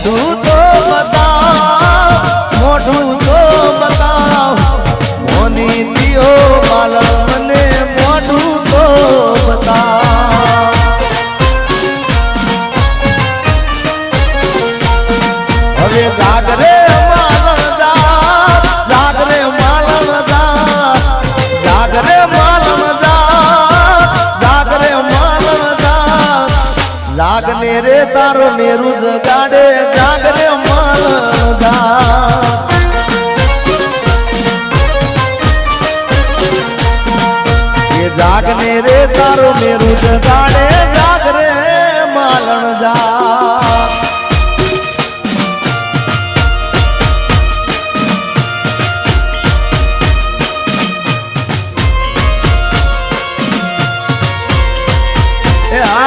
મોઢું તો બતાવ મોઢું તો બતાવ મોની દિયો માલણ મને મોઢું તો બતાવ હવે જાગરે માલણ જા જાગરે માલણ જા જાગરે માલણ જા જાગરે માલણ જા જાગને રે તારો મેરુ જગાડે જાગરે માલણ જા એ જાગને રે તારો મેરુ જગાડે જાગરે માલણ જા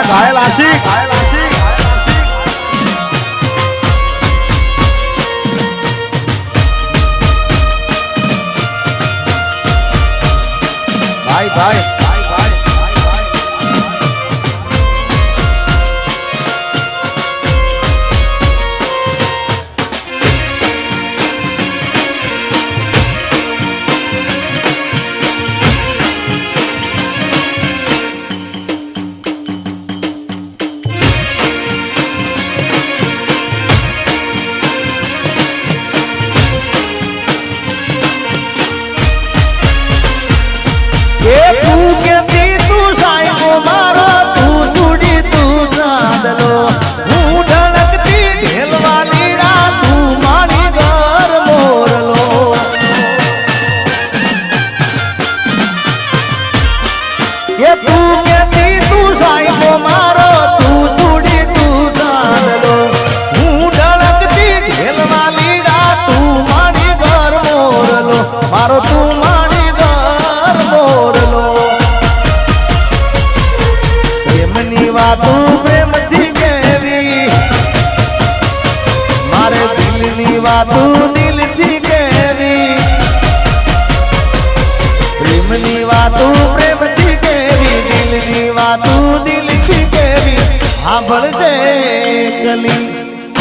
घायल आशिक भाई भाई સાંભળજે કલી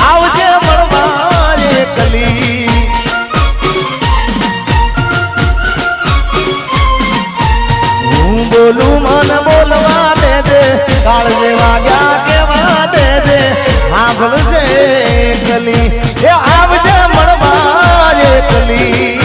આવજે મળવા કલી હું બોલું મને બોલવા દેજે કાળજે વાગ્યા કેવા દેજે સાંભળજે કલી એ આવજે મળવા કલી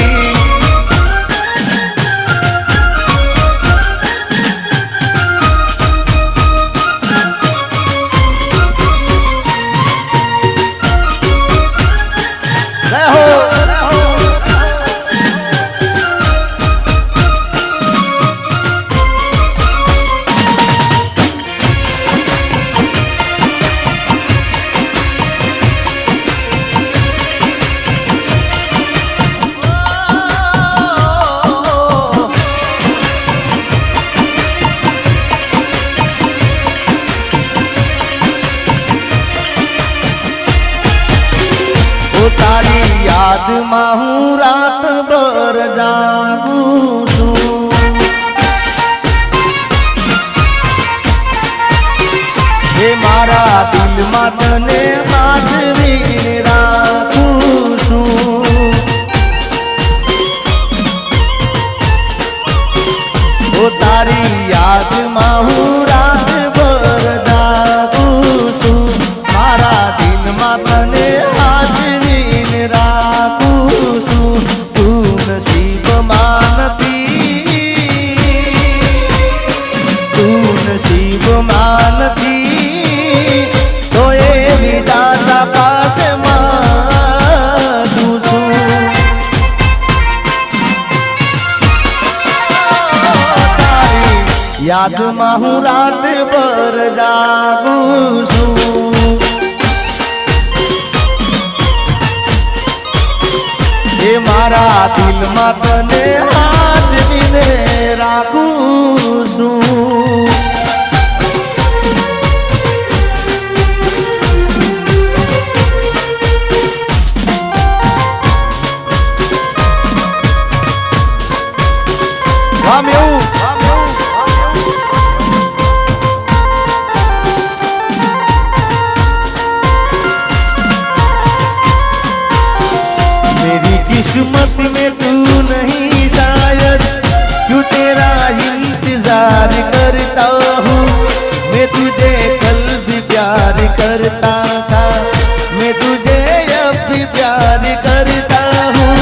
તારી યાદમાં હું રાત ભર જાગું છું હે મારા દિલમાં તને સાચવીને રાખું છું ઓ તારી યાદમાં હું રાત ભર જાગું છું મારા દિલમાં તને તો એ વિધાતા પાસે માંગું છું તારી યાદમાં હું રાત ભર જાગું છું એ મારા દિલમાં તને સાચવીને રાખું છું किस्मत में तू नहीं शायद, क्यों तेरा इंतजार करता हूँ। मैं तुझे कल भी प्यार करता था, मैं तुझे अब भी प्यार करता हूँ।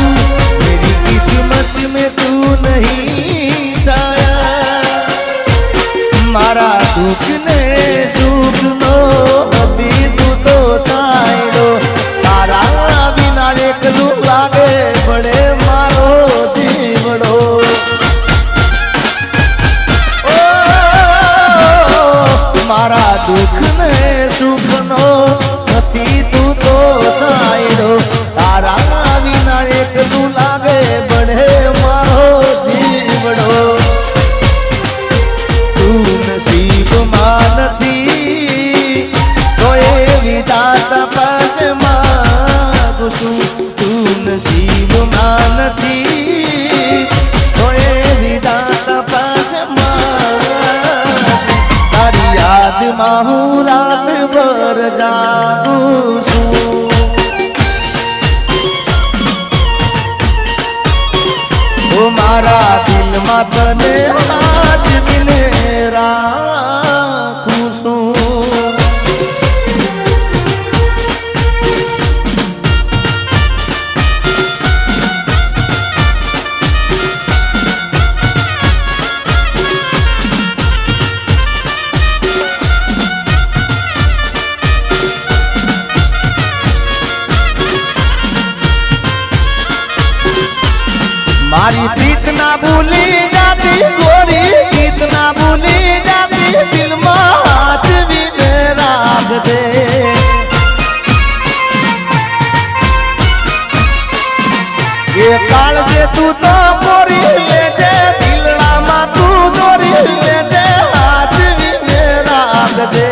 मेरी किस्मत में तू नहीं शायद, मारा दुख ने सुख नो अभी तू तो साइडो। तारा बिना एकलू लागे बड़े मारो जीवड़ो। मारा दुख ने सुख नो अति तू तो साइडो। तारा बिना एकलू लागे बड़े मारो जीवड़ो। तू नसीब मानती तो ये विधाता पास मांगू छू। तू नसीब मानती तो ये विधाता पास मांगू। तारी याद माहू रात भर जागू छू। ओ मारा दिल में तने आज बिने राखू छू। मारी प्रीत ना भूली जाती गोरी, गीत ना भूली जाती दिल में आज भी राख दे। ये काल जे तू तो मोरी ले जे दिलड़ा मा तू दोरी ले जे आज भी राख दे।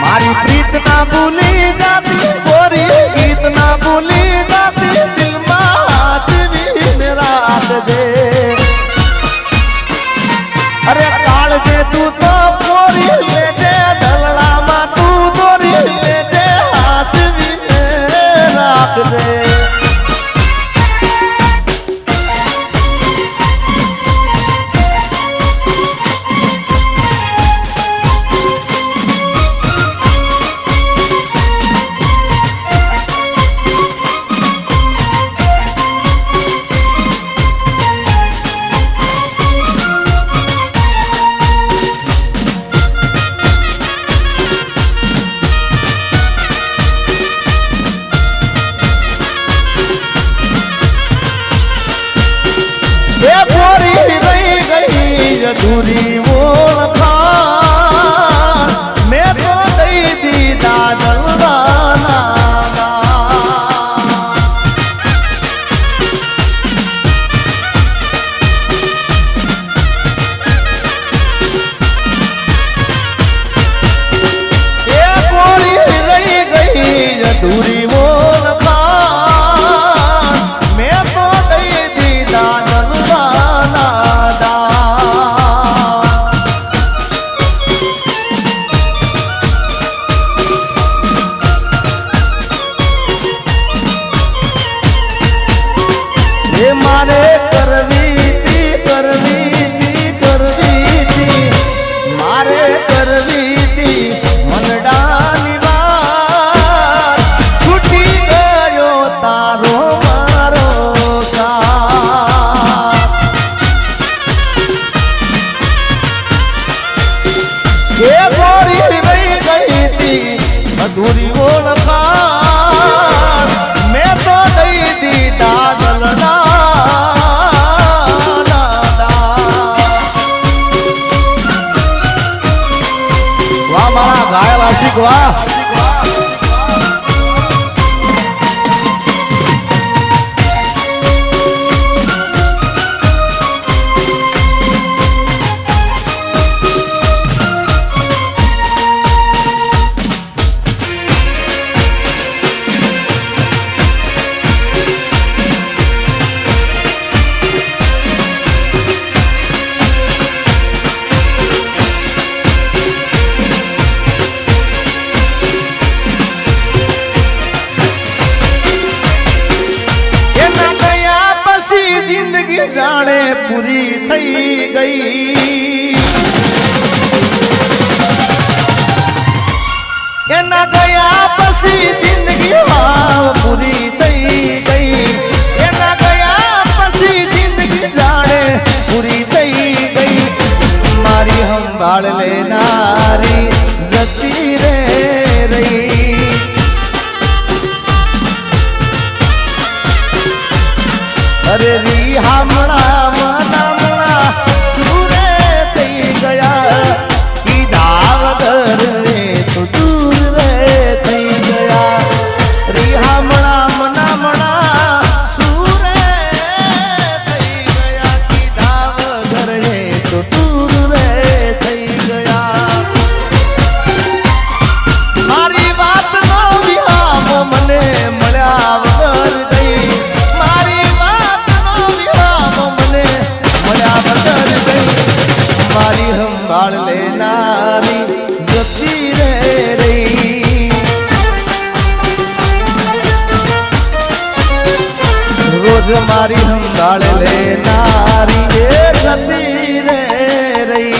मारी प्रीत ना भूली जाती गोरी, गीत ना भूली जाती दिल में आज भी राख दे। अरे काल जे तू तो गोरी ले जे दलड़ा मा तू दोरी ले जे आज भी राख दे। अधूरी ओळखा मैं तो दई दी दादलवाना। ये गोरी रही गई अधूरी ओळखा मैं तो दई दी दादलवाना। मारे करवी थी मारे करवी थी मनडानी बात। छूटी गयो तारो मारो साथ। ये गोरी रही गई थी अधूरी ओळखा मैं तो दई दी दादलना। घायल आशिक वाह। લેનારી જતી રે રહી અરે રી હામણા મનામણા સુરે થઈ ગયા કીધા વગર રે તો દૂર રે થઈ ગયા રી હામણા મનામણા સુરે થઈ ગયા કીધા વગર રે તો દૂર રે થઈ ગયા મારી વાત નો વિહામો મને મળ્યા વગર ગઈ મારી મારી સંભાળ લેનારી જતી રે રહી રોજ મારી સંભાળ લેનારી એ જતી રે રહી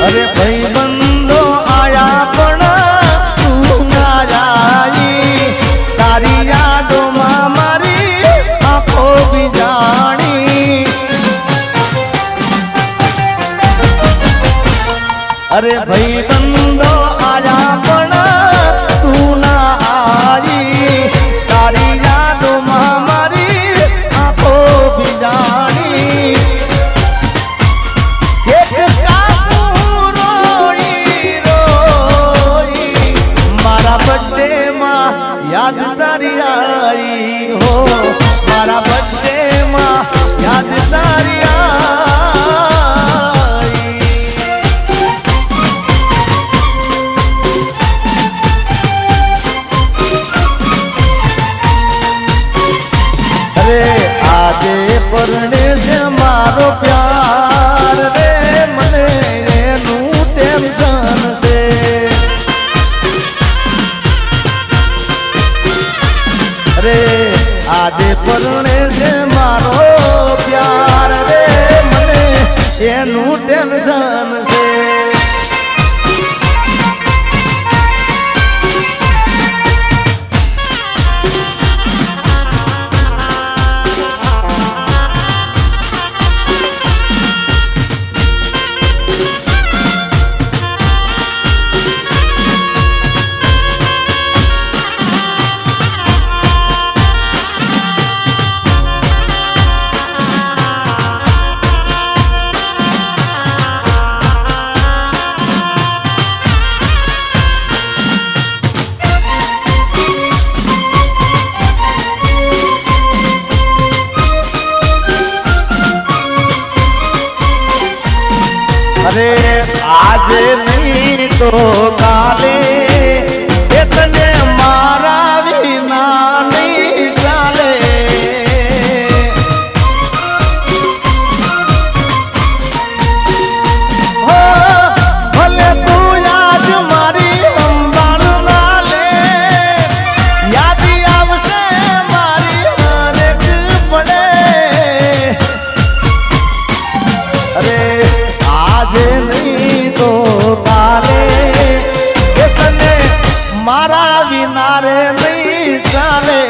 અરે ભાઈ બંધો આયા પણ તું ના જાય તારી યાદોમાં મારી આંખો બીજાણી અરે ભાઈ બંધો આયા પણ તું ના આવી તારી યાદોમાં મારી આંખો બીજાણી યાદ તારી आई हो मारा बर्थडे में याद तारी आई। अरे आजे परणे से मारो प्यार रे मने एनु टेंशन से रे आजे परणे से मारो प्यार रे मने एनु टेंशन से। अरे आज नहीं तो काले इतने मारा विना नहीं चाले हो भले तू आज मारी अंबाड़ ना ले याद आवसे मारी हर एक पड़े अरे आज नहीं तो काले इतने मारा विना रे नहीं चाले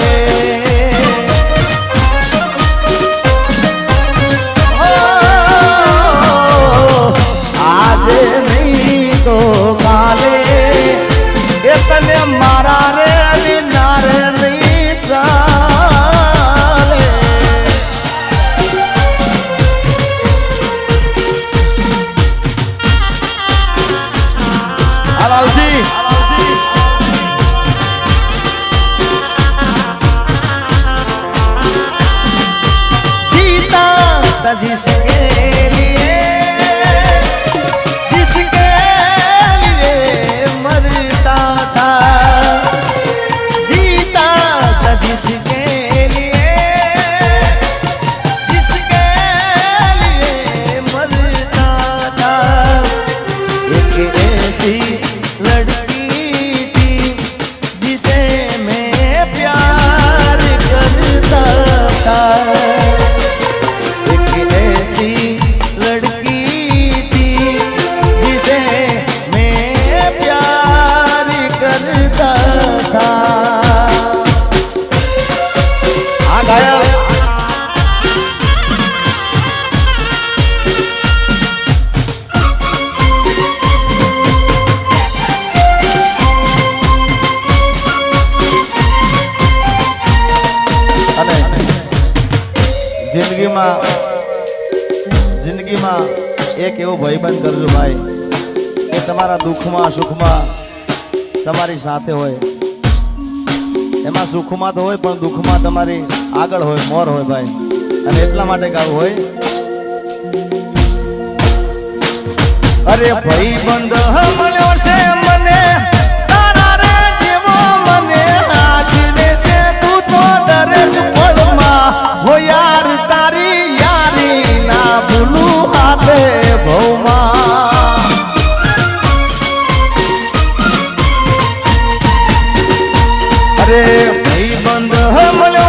आज नहीं तो काले इतने मारा रे विना रे नहीं चाले Alausi जीता था जिसके लिए मरता था जीता था जिसके लिए मरता था एक ऐसी लड़की थी जिसे मैं प्यार करता था एक ऐसी लड़की थी जिसे मैं प्यार करता था हाँ गाया જિંદગીમાં એક એવો ભાઈબંધ કરજો ભાઈ કે તમારા દુઃખમાં સુખમાં તમારી સાથે હોય એમાં સુખમાં તો હોય પણ દુઃખમાં તમારી આગળ હોય મોર હોય ભાઈ અને એટલા માટે ગાવું હોય અરે ભાઈબંધ મળ્યો છે મને